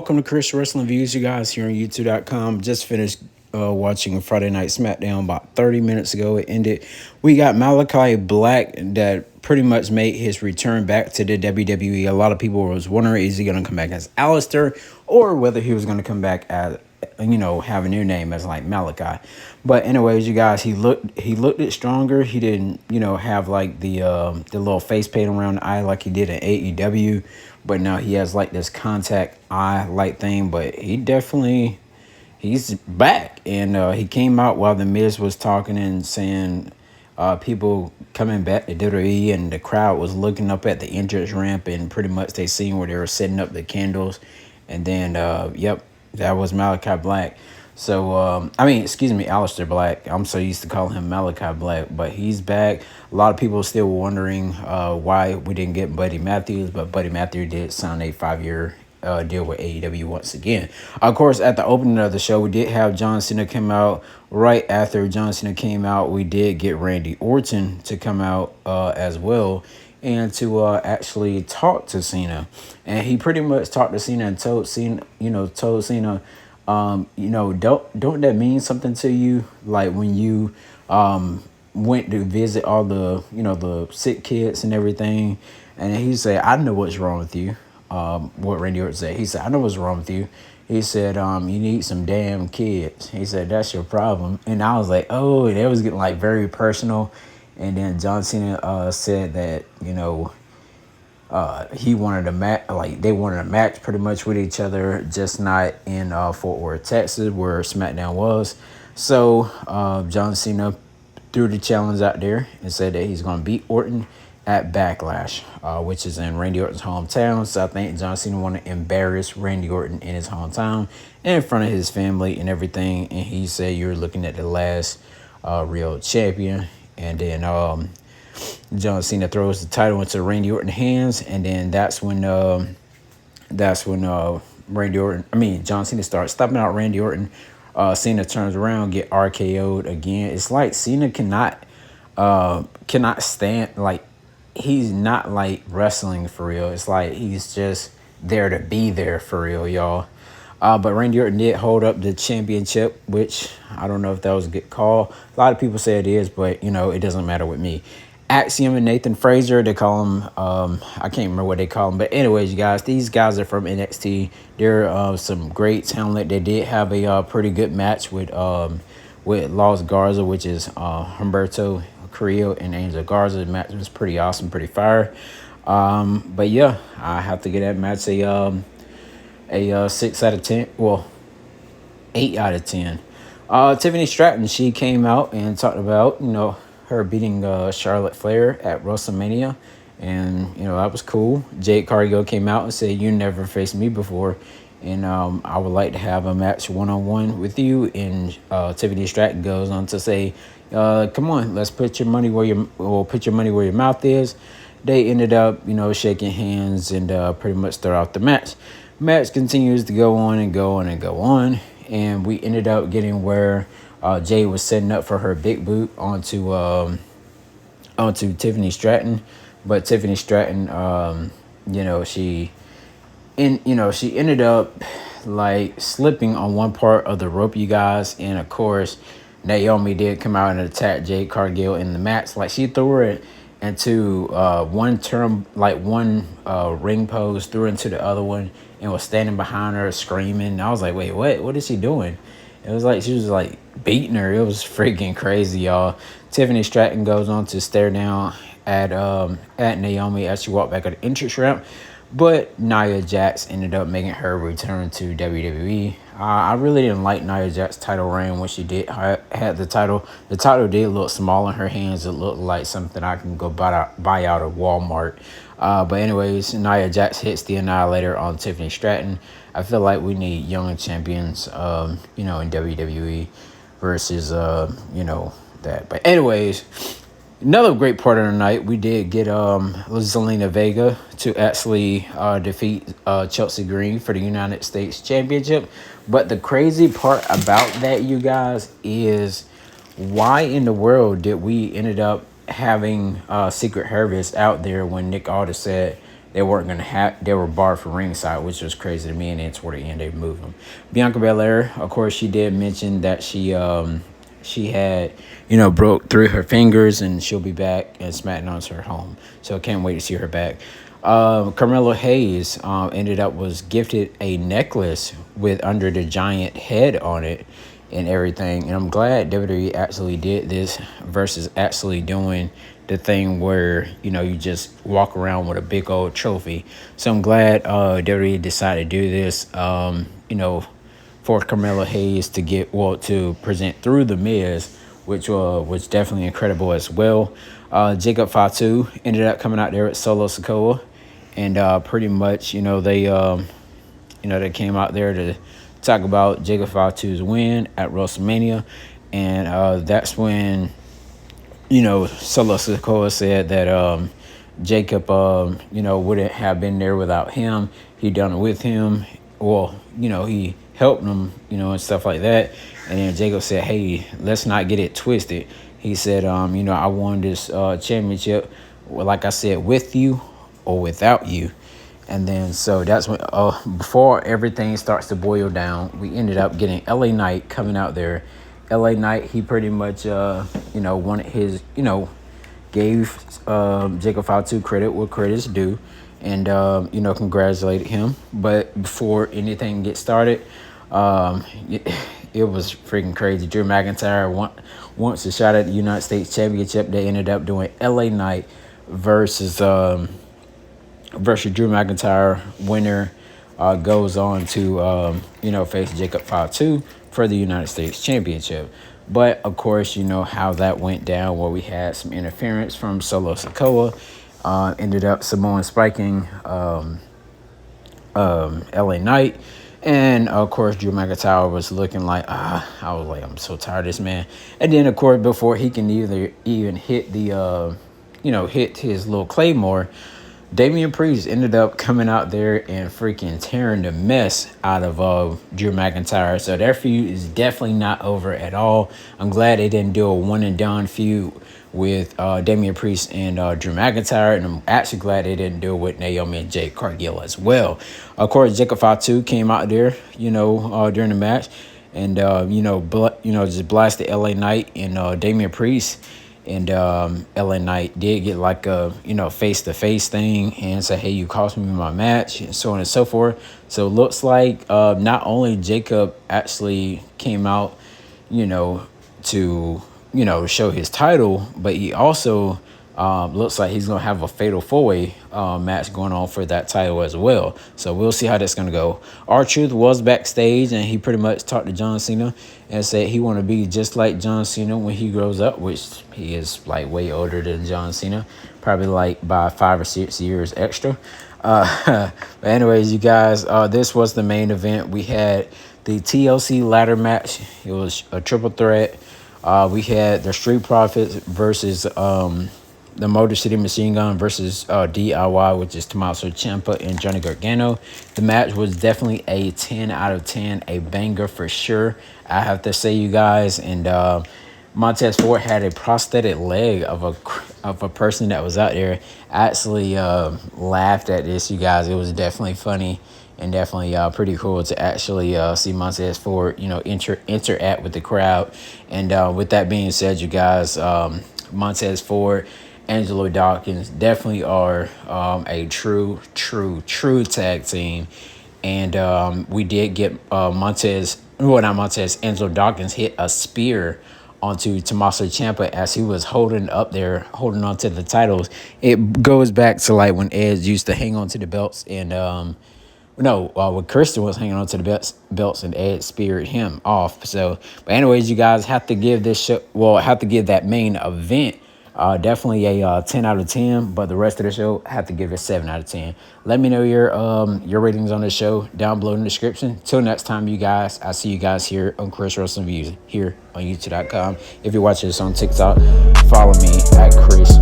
welcome to Chris Wrestling Views, you guys, here on YouTube.com. Just finished watching Friday Night Smackdown about 30 minutes ago. It ended. We got Malachi Black that pretty much made his return back to the WWE. A lot of people was wondering, is he going to come back as Alesiter or whether he was going to come back as, have a new name as like Malachi. But anyways, you guys, he looked it stronger. He didn't, have like the little face paint around the eye like he did in AEW. But now he has like this contact eye light thing. But he's back. And he came out while The Miz was talking and saying people coming back to WWE, and the crowd was looking up at the entrance ramp, and pretty much they seen where they were setting up the candles. And then, yep, that was Malachi Black. So, Aleister Black. I'm so used to calling him Malachi Black, but he's back. A lot of people are still wondering why we didn't get Buddy Matthews, but Buddy Matthews did sign a 5-year deal with AEW once again. Of course, at the opening of the show, we did have John Cena come out. Right after John Cena came out, we did get Randy Orton to come out as well, and to actually talk to Cena. And he pretty much talked to Cena and told Cena, don't that mean something to you? Like when you went to visit all the, the sick kids and everything. And he said, I know what's wrong with you. What Randy Orton said. He said, I know what's wrong with you. He said, you need some damn kids. He said, that's your problem. And I was like, oh, and it was getting like very personal. And then John Cena said that, he wanted a match, like they wanted a match pretty much with each other, just not in Fort Worth, Texas, where SmackDown was. So John Cena threw the challenge out there and said that he's going to beat Orton at Backlash, which is in Randy Orton's hometown. So I think John Cena wanted to embarrass Randy Orton in his hometown and in front of his family and everything. And he said, you're looking at the last real champion. And then John Cena throws the title into Randy Orton's hands, and then that's when John Cena starts stopping out Randy Orton. Cena turns around, get RKO'd again. It's like Cena cannot stand, like he's not like wrestling for real. It's like he's just there to be there for real, y'all. But Randy Orton did hold up the championship, which I don't know if that was a good call. A lot of people say it is, but, it doesn't matter with me. Axiom and Nathan Frazier, they call him, I can't remember what they call him. But anyways, you guys, these guys are from NXT. They're some great talent. They did have a pretty good match with Los Garza, which is Humberto Carrillo and Angel Garza. The match was pretty awesome, pretty fire. But yeah, I have to get that match a 6 out of 10. Well, 8 out of 10. Tiffany Stratton, she came out and talked about, her beating Charlotte Flair at WrestleMania. And, that was cool. Jade Cargill came out and said, you never faced me before. And I would like to have a match one-on-one with you. And Tiffany Stratton goes on to say, come on, let's put your money where your mouth is. They ended up, shaking hands and pretty much start off the match. Match continues to go on and go on and go on. And we ended up getting where Jay was setting up for her big boot onto Tiffany Stratton. But Tiffany Stratton, she ended up like slipping on one part of the rope, you guys. And of course, Naomi did come out and attack Jade Cargill in the match. Like she threw her into one ring post, threw into the other one, and was standing behind her screaming. And I was like, wait, what is she doing? It was like she was like beating her. It was freaking crazy, y'all. Tiffany Stratton goes on to stare down at Naomi as she walked back at the entrance ramp. But Nia Jax ended up making her return to WWE. I really didn't like Nia Jax's title reign when she did had the title. The title did look small in her hands. It looked like something I can go buy out of Walmart. But anyways, Nia Jax hits the Annihilator on Tiffany Stratton. I feel like we need young champions, in WWE versus, that. But anyways, another great part of the night, we did get Zelina Vega to actually defeat Chelsea Green for the United States Championship. But the crazy part about that, you guys, is why in the world did we ended up having Secret Harvest out there when Nick Aldis said, they weren't gonna have, they were barred from ringside, which was crazy to me. And then toward the end, they moved them. Bianca Belair, of course, she did mention that she had, broke through her fingers, and she'll be back, and SmackDown's her home. So I can't wait to see her back. Carmelo Hayes ended up was gifted a necklace with under the giant head on it and everything. And I'm glad WWE actually did this versus actually doing the thing where, you just walk around with a big old trophy. So I'm glad WWE decided to do this, for Carmelo Hayes to to present through The Miz, which was definitely incredible as well. Jacob Fatu ended up coming out there at Solo Sikoa, and pretty much, they came out there to talk about Jacob Fatu's win at WrestleMania, and that's when, Solo Sikoa said that Jacob, wouldn't have been there without him. He done it with him. Well, he helped him, and stuff like that. And then Jacob said, hey, let's not get it twisted. He said, I won this championship, like I said, with you or without you. And then so that's when, before everything starts to boil down, we ended up getting LA Knight coming out there. LA Knight, he pretty much, wanted his, gave Jacob Fatu credit where credit's due, and, congratulated him. But before anything gets started, it was freaking crazy. Drew McIntyre wants a shot at the United States Championship. They ended up doing LA Knight versus Drew McIntyre. Winner goes on to, face Jacob Fatu for the United States Championship. But, of course, you know how that went down, where we had some interference from Solo Sikoa. Ended up Samoan spiking LA Knight. And, of course, Drew McIntyre was looking like, I was like, I'm so tired of this man. And then, of course, before he can even hit the, hit his little Claymore, Damian Priest ended up coming out there and freaking tearing the mess out of Drew McIntyre. So their feud is definitely not over at all. I'm glad they didn't do a one-and-done feud with Damian Priest and Drew McIntyre. And I'm actually glad they didn't do it with Naomi and Jade Cargill as well. Of course, Jacob Fatu came out there, during the match. And, just blasted LA Knight and Damian Priest. And LA Knight did get like a, face-to-face thing and say, hey, you cost me my match, and so on and so forth. So it looks like not only Jacob actually came out, to, show his title, but he also looks like he's going to have a fatal four-way match going on for that title as well. So we'll see how that's going to go. R-Truth was backstage, and he pretty much talked to John Cena and said he want to be just like John Cena when he grows up, which he is like way older than John Cena, probably like by 5 or 6 years extra. But anyways, you guys, this was the main event. We had the TLC ladder match. It was a triple threat. We had the Street Profits versus the Motor City Machine Gun versus DIY, which is Tommaso Ciampa and Johnny Gargano. The match was definitely a 10 out of 10, a banger for sure, I have to say, you guys. And Montez Ford had a prosthetic leg of a person that was out there. I actually laughed at this, you guys. It was definitely funny and definitely pretty cool to actually see Montez Ford, interact with the crowd. And with that being said, you guys, Montez Ford, Angelo Dawkins definitely are a true tag team. And we did get Angelo Dawkins hit a spear onto Tommaso Ciampa as he was holding on to the titles. It goes back to like when Edge used to hang on to the belts, and when Christian was hanging on to the belts and Ed speared him off. So, but anyways, you guys have to give that main event definitely a 10 out of 10, but the rest of the show, I have to give it 7 out of 10. Let me know your ratings on the show down below in the description. Till next time, you guys, I'll see you guys here on Chris Wrestling Views here on YouTube.com. If you're watching this on TikTok, follow me at Chris